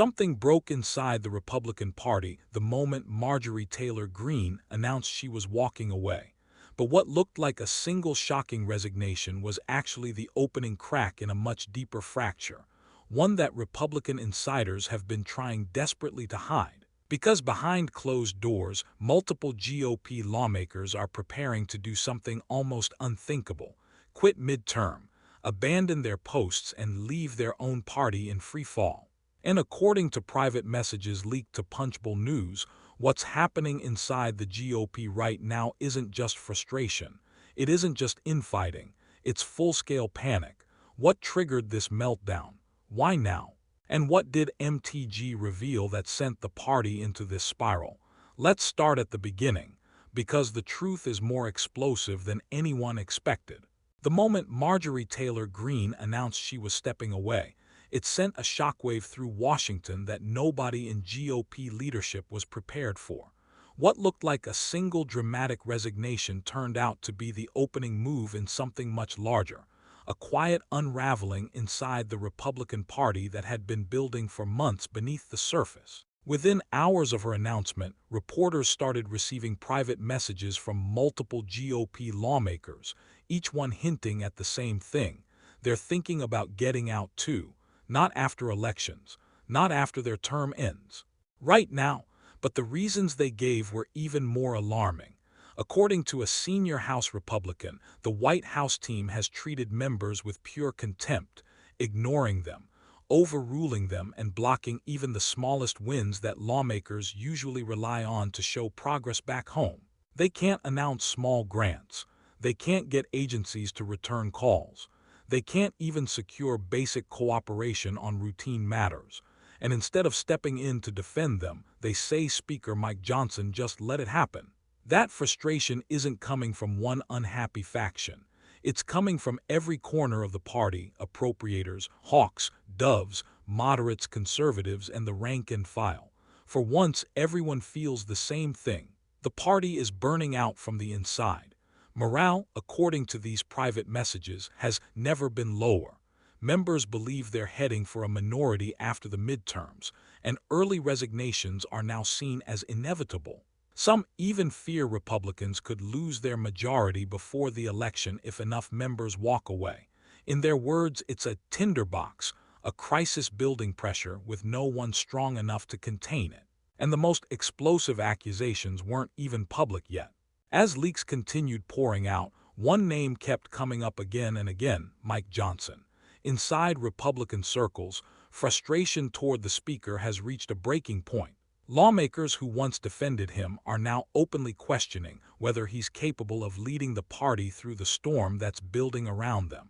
Something broke inside the Republican Party the moment Marjorie Taylor Greene announced she was walking away. But what looked like a single shocking resignation was actually the opening crack in a much deeper fracture, one that Republican insiders have been trying desperately to hide. Because behind closed doors, multiple GOP lawmakers are preparing to do something almost unthinkable: quit midterm, abandon their posts, and leave their own party in free fall. And according to private messages leaked to Punchbowl News, what's happening inside the GOP right now isn't just frustration. It isn't just infighting. It's full-scale panic. What triggered this meltdown? Why now? And what did MTG reveal that sent the party into this spiral? Let's start at the beginning, because the truth is more explosive than anyone expected. The moment Marjorie Taylor Greene announced she was stepping away, it sent a shockwave through Washington that nobody in GOP leadership was prepared for. What looked like a single dramatic resignation turned out to be the opening move in something much larger, a quiet unraveling inside the Republican Party that had been building for months beneath the surface. Within hours of her announcement, reporters started receiving private messages from multiple GOP lawmakers, each one hinting at the same thing: they're thinking about getting out too. Not after elections, not after their term ends. Right now, but the reasons they gave were even more alarming. According to a senior House Republican, the White House team has treated members with pure contempt, ignoring them, overruling them, and blocking even the smallest wins that lawmakers usually rely on to show progress back home. They can't announce small grants. They can't get agencies to return calls. They can't even secure basic cooperation on routine matters. And instead of stepping in to defend them, they say Speaker Mike Johnson just let it happen. That frustration isn't coming from one unhappy faction. It's coming from every corner of the party: appropriators, hawks, doves, moderates, conservatives, and the rank and file. For once, everyone feels the same thing. The party is burning out from the inside. Morale, according to these private messages, has never been lower. Members believe they're heading for a minority after the midterms, and early resignations are now seen as inevitable. Some even fear Republicans could lose their majority before the election if enough members walk away. In their words, it's a tinderbox, a crisis building pressure with no one strong enough to contain it. And the most explosive accusations weren't even public yet. As leaks continued pouring out, one name kept coming up again and again: Mike Johnson. Inside Republican circles, frustration toward the speaker has reached a breaking point. Lawmakers who once defended him are now openly questioning whether he's capable of leading the party through the storm that's building around them.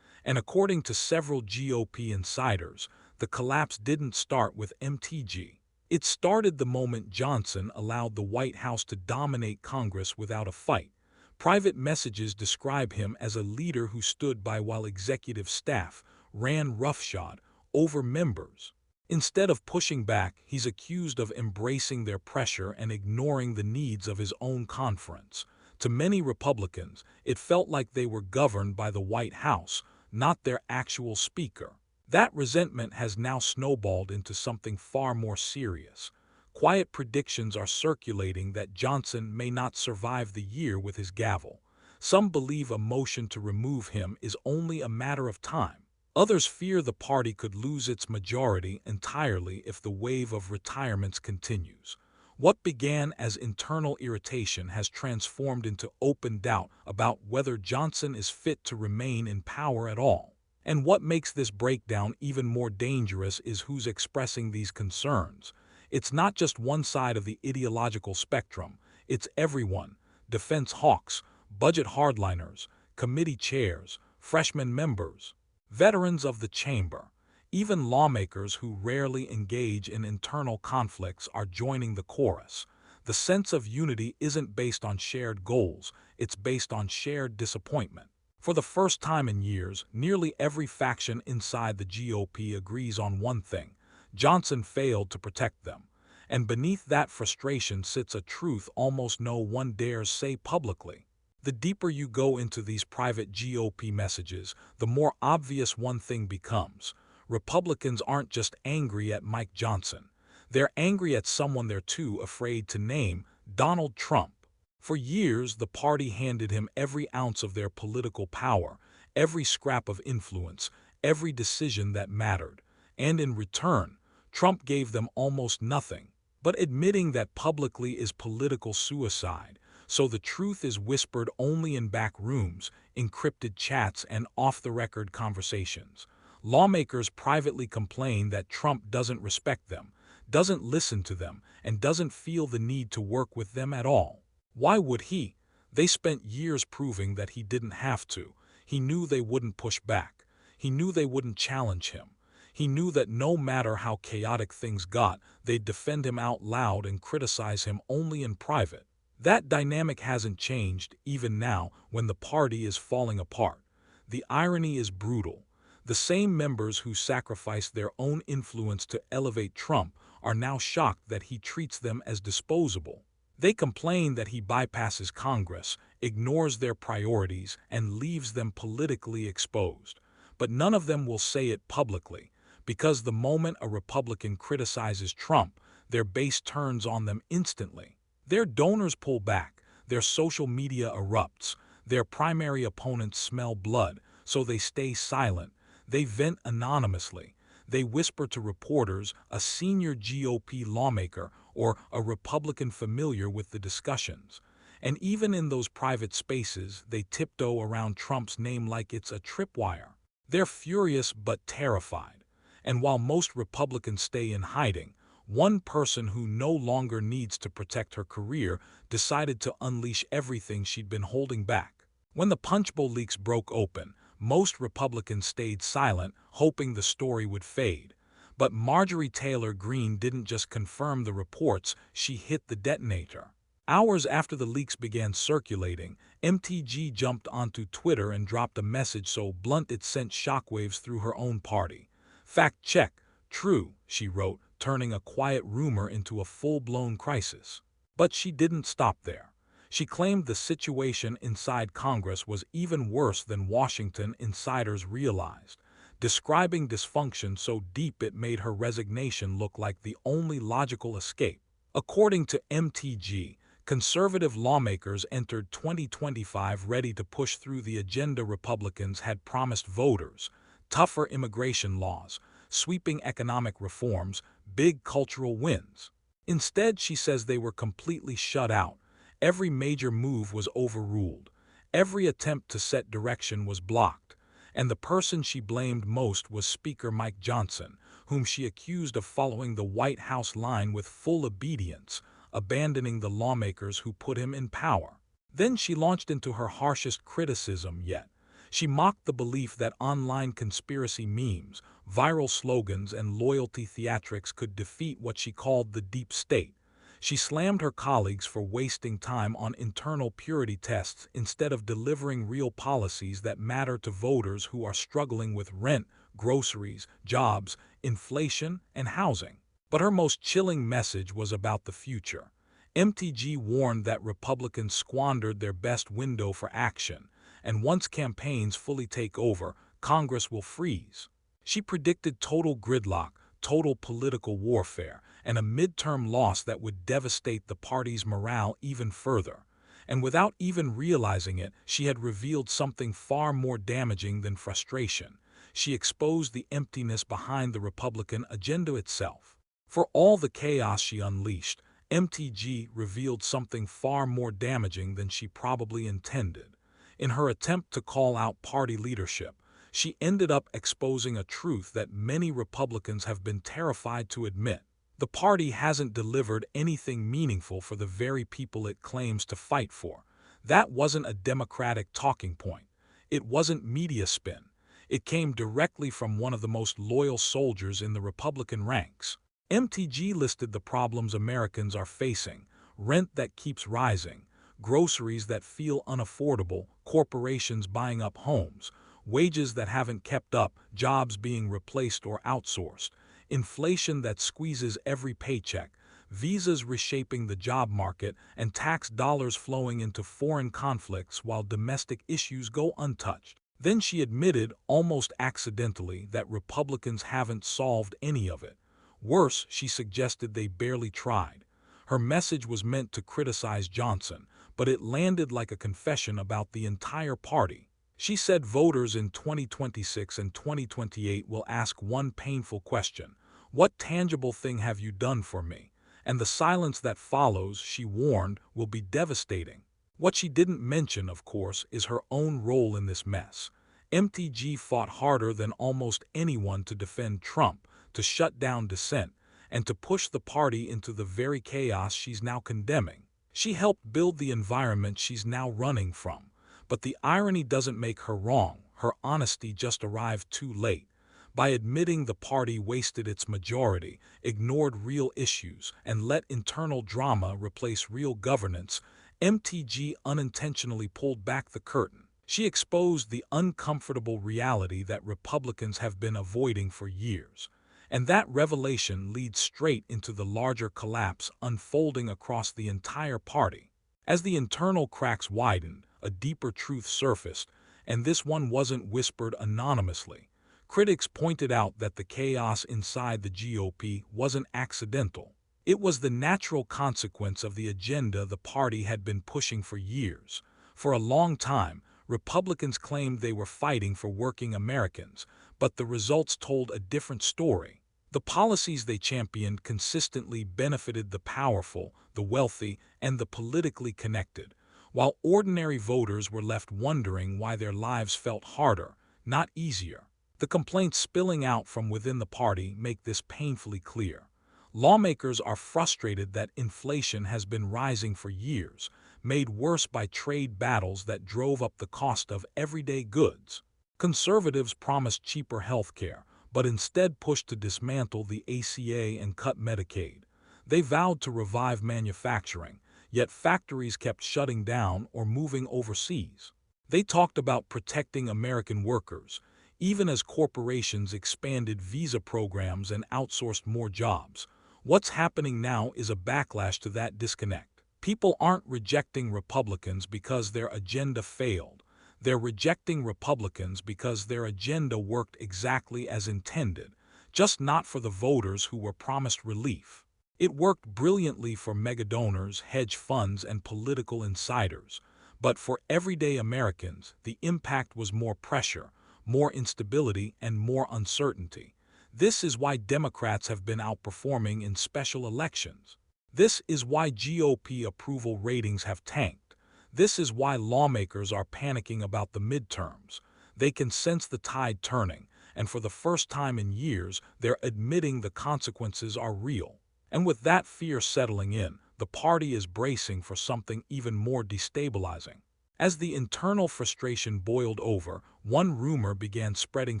And according to several GOP insiders, the collapse didn't start with MTG. It started the moment Johnson allowed the White House to dominate Congress without a fight. Private messages describe him as a leader who stood by while executive staff ran roughshod over members. Instead of pushing back, he's accused of embracing their pressure and ignoring the needs of his own conference. To many Republicans, it felt like they were governed by the White House, not their actual speaker. That resentment has now snowballed into something far more serious. Quiet predictions are circulating that Johnson may not survive the year with his gavel. Some believe a motion to remove him is only a matter of time. Others fear the party could lose its majority entirely if the wave of retirements continues. What began as internal irritation has transformed into open doubt about whether Johnson is fit to remain in power at all. And what makes this breakdown even more dangerous is who's expressing these concerns. It's not just one side of the ideological spectrum, it's everyone: defense hawks, budget hardliners, committee chairs, freshman members, veterans of the chamber. Even lawmakers who rarely engage in internal conflicts are joining the chorus. The sense of unity isn't based on shared goals, it's based on shared disappointment. For the first time in years, nearly every faction inside the GOP agrees on one thing: Johnson failed to protect them. And beneath that frustration sits a truth almost no one dares say publicly. The deeper you go into these private GOP messages, the more obvious one thing becomes: Republicans aren't just angry at Mike Johnson. They're angry at someone they're too afraid to name, Donald Trump. For years, the party handed him every ounce of their political power, every scrap of influence, every decision that mattered. And in return, Trump gave them almost nothing. But admitting that publicly is political suicide, so the truth is whispered only in back rooms, encrypted chats, and off-the-record conversations. Lawmakers privately complain that Trump doesn't respect them, doesn't listen to them, and doesn't feel the need to work with them at all. Why would he? They spent years proving that he didn't have to. He knew they wouldn't push back. He knew they wouldn't challenge him. He knew that no matter how chaotic things got, they'd defend him out loud and criticize him only in private. That dynamic hasn't changed, even now, when the party is falling apart. The irony is brutal. The same members who sacrificed their own influence to elevate Trump are now shocked that he treats them as disposable. They complain that he bypasses Congress, ignores their priorities, and leaves them politically exposed. But none of them will say it publicly, because the moment a Republican criticizes Trump, their base turns on them instantly. Their donors pull back, their social media erupts, their primary opponents smell blood, so they stay silent. They vent anonymously. They whisper to reporters, a senior GOP lawmaker, or a Republican familiar with the discussions. And even in those private spaces, they tiptoe around Trump's name like it's a tripwire. They're furious but terrified. And while most Republicans stay in hiding, one person who no longer needs to protect her career decided to unleash everything she'd been holding back. When the Punch Bowl leaks broke open, most Republicans stayed silent, hoping the story would fade. But Marjorie Taylor Greene didn't just confirm the reports, she hit the detonator. Hours after the leaks began circulating, MTG jumped onto Twitter and dropped a message so blunt it sent shockwaves through her own party. "Fact check, true," she wrote, turning a quiet rumor into a full-blown crisis. But she didn't stop there. She claimed the situation inside Congress was even worse than Washington insiders realized, describing dysfunction so deep it made her resignation look like the only logical escape. According to MTG, conservative lawmakers entered 2025 ready to push through the agenda Republicans had promised voters: tougher immigration laws, sweeping economic reforms, big cultural wins. Instead, she says they were completely shut out. Every major move was overruled. Every attempt to set direction was blocked. And the person she blamed most was Speaker Mike Johnson, whom she accused of following the White House line with full obedience, abandoning the lawmakers who put him in power. Then she launched into her harshest criticism yet. She mocked the belief that online conspiracy memes, viral slogans, and loyalty theatrics could defeat what she called the deep state. She slammed her colleagues for wasting time on internal purity tests instead of delivering real policies that matter to voters who are struggling with rent, groceries, jobs, inflation, and housing. But her most chilling message was about the future. MTG warned that Republicans squandered their best window for action, and once campaigns fully take over, Congress will freeze. She predicted total gridlock, total political warfare, and a midterm loss that would devastate the party's morale even further. And without even realizing it, she had revealed something far more damaging than frustration. She exposed the emptiness behind the Republican agenda itself. For all the chaos she unleashed, MTG revealed something far more damaging than she probably intended. In her attempt to call out party leadership, she ended up exposing a truth that many Republicans have been terrified to admit. The party hasn't delivered anything meaningful for the very people it claims to fight for. That wasn't a Democratic talking point. It wasn't media spin. It came directly from one of the most loyal soldiers in the Republican ranks. MTG listed the problems Americans are facing: rent that keeps rising, groceries that feel unaffordable, corporations buying up homes, wages that haven't kept up, jobs being replaced or outsourced, inflation that squeezes every paycheck, visas reshaping the job market, and tax dollars flowing into foreign conflicts while domestic issues go untouched. Then she admitted, almost accidentally, that Republicans haven't solved any of it. Worse, she suggested they barely tried. Her message was meant to criticize Johnson, but it landed like a confession about the entire party. She said voters in 2026 and 2028 will ask one painful question: what tangible thing have you done for me? And the silence that follows, she warned, will be devastating. What she didn't mention, of course, is her own role in this mess. MTG fought harder than almost anyone to defend Trump, to shut down dissent, and to push the party into the very chaos she's now condemning. She helped build the environment she's now running from. But the irony doesn't make her wrong. Her honesty just arrived too late. By admitting the party wasted its majority, ignored real issues, and let internal drama replace real governance, MTG unintentionally pulled back the curtain. She exposed the uncomfortable reality that Republicans have been avoiding for years. And that revelation leads straight into the larger collapse unfolding across the entire party. As the internal cracks widened, a deeper truth surfaced, and this one wasn't whispered anonymously. Critics pointed out that the chaos inside the GOP wasn't accidental. It was the natural consequence of the agenda the party had been pushing for years. For a long time, Republicans claimed they were fighting for working Americans, but the results told a different story. The policies they championed consistently benefited the powerful, the wealthy, and the politically connected, while ordinary voters were left wondering why their lives felt harder, not easier. The complaints spilling out from within the party make this painfully clear. Lawmakers are frustrated that inflation has been rising for years, made worse by trade battles that drove up the cost of everyday goods. Conservatives promised cheaper health care, but instead pushed to dismantle the ACA and cut Medicaid. They vowed to revive manufacturing, yet factories kept shutting down or moving overseas. They talked about protecting American workers, even as corporations expanded visa programs and outsourced more jobs. What's happening now is a backlash to that disconnect. People aren't rejecting Republicans because their agenda failed. They're rejecting Republicans because their agenda worked exactly as intended, just not for the voters who were promised relief. It worked brilliantly for megadonors, hedge funds, and political insiders. But for everyday Americans, the impact was more pressure, more instability, and more uncertainty. This is why Democrats have been outperforming in special elections. This is why GOP approval ratings have tanked. This is why lawmakers are panicking about the midterms. They can sense the tide turning, and for the first time in years, they're admitting the consequences are real. And with that fear settling in, the party is bracing for something even more destabilizing. As the internal frustration boiled over, one rumor began spreading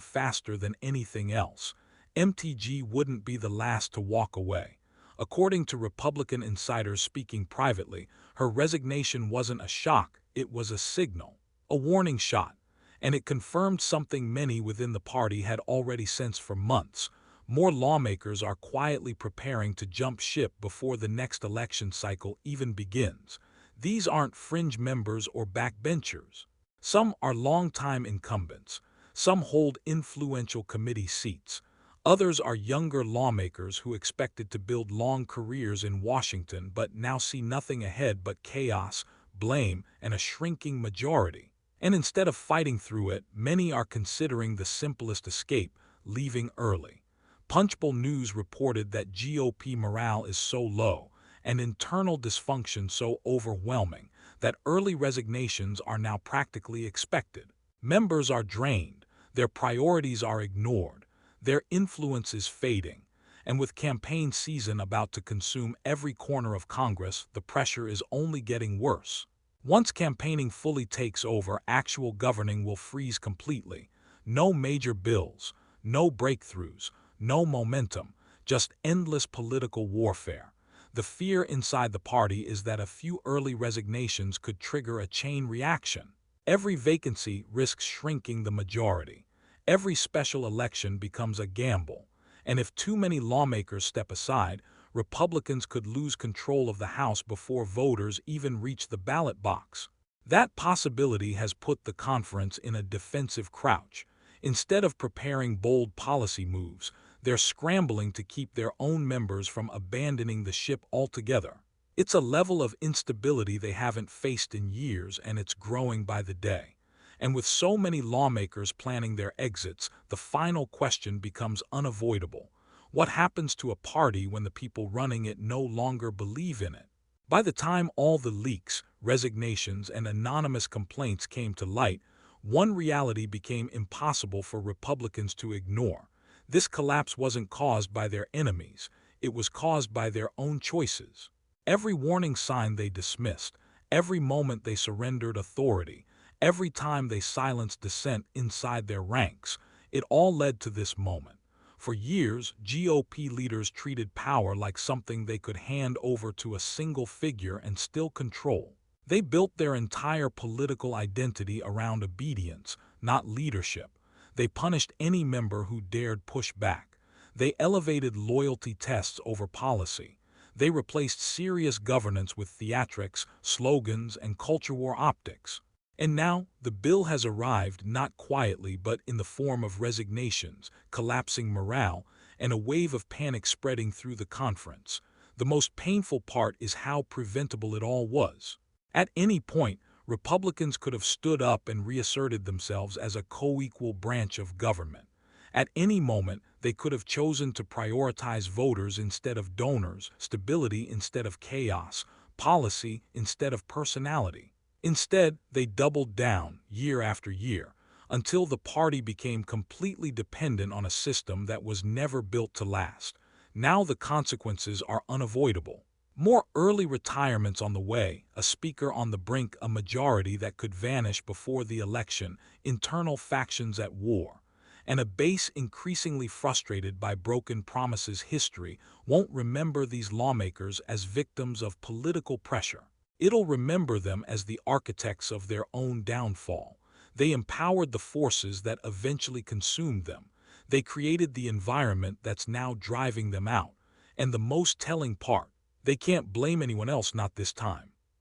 faster than anything else. MTG wouldn't be the last to walk away. According to Republican insiders speaking privately, her resignation wasn't a shock, it was a signal, a warning shot. And it confirmed something many within the party had already sensed for months. More lawmakers are quietly preparing to jump ship before the next election cycle even begins. These aren't fringe members or backbenchers. Some are longtime incumbents. Some hold influential committee seats. Others are younger lawmakers who expected to build long careers in Washington but now see nothing ahead but chaos, blame, and a shrinking majority. And instead of fighting through it, many are considering the simplest escape: leaving early. Punchbowl News reported that GOP morale is so low and internal dysfunction so overwhelming that early resignations are now practically expected. Members are drained, their priorities are ignored, their influence is fading, and with campaign season about to consume every corner of Congress, the pressure is only getting worse. Once campaigning fully takes over, actual governing will freeze completely. No major bills, no breakthroughs, no momentum, just endless political warfare. The fear inside the party is that a few early resignations could trigger a chain reaction. Every vacancy risks shrinking the majority. Every special election becomes a gamble. And if too many lawmakers step aside, Republicans could lose control of the House before voters even reach the ballot box. That possibility has put the conference in a defensive crouch. Instead of preparing bold policy moves, they're scrambling to keep their own members from abandoning the ship altogether. It's a level of instability they haven't faced in years, and it's growing by the day. And with so many lawmakers planning their exits, the final question becomes unavoidable. What happens to a party when the people running it no longer believe in it? By the time all the leaks, resignations, and anonymous complaints came to light, one reality became impossible for Republicans to ignore. This collapse wasn't caused by their enemies, it was caused by their own choices. Every warning sign they dismissed, every moment they surrendered authority, every time they silenced dissent inside their ranks, it all led to this moment. For years, GOP leaders treated power like something they could hand over to a single figure and still control. They built their entire political identity around obedience, not leadership. They punished any member who dared push back. They elevated loyalty tests over policy. They replaced serious governance with theatrics, slogans, and culture war optics. And now, the bill has arrived not quietly but in the form of resignations, collapsing morale, and a wave of panic spreading through the conference. The most painful part is how preventable it all was. At any point, Republicans could have stood up and reasserted themselves as a co-equal branch of government. At any moment, they could have chosen to prioritize voters instead of donors, stability instead of chaos, policy instead of personality. Instead, they doubled down, year after year, until the party became completely dependent on a system that was never built to last. Now the consequences are unavoidable. More early retirements on the way, a speaker on the brink, a majority that could vanish before the election, internal factions at war, and a base increasingly frustrated by broken promises. History won't remember these lawmakers as victims of political pressure. It'll remember them as the architects of their own downfall. They empowered the forces that eventually consumed them. They created the environment that's now driving them out. And the most telling part, they can't blame anyone else, not this time.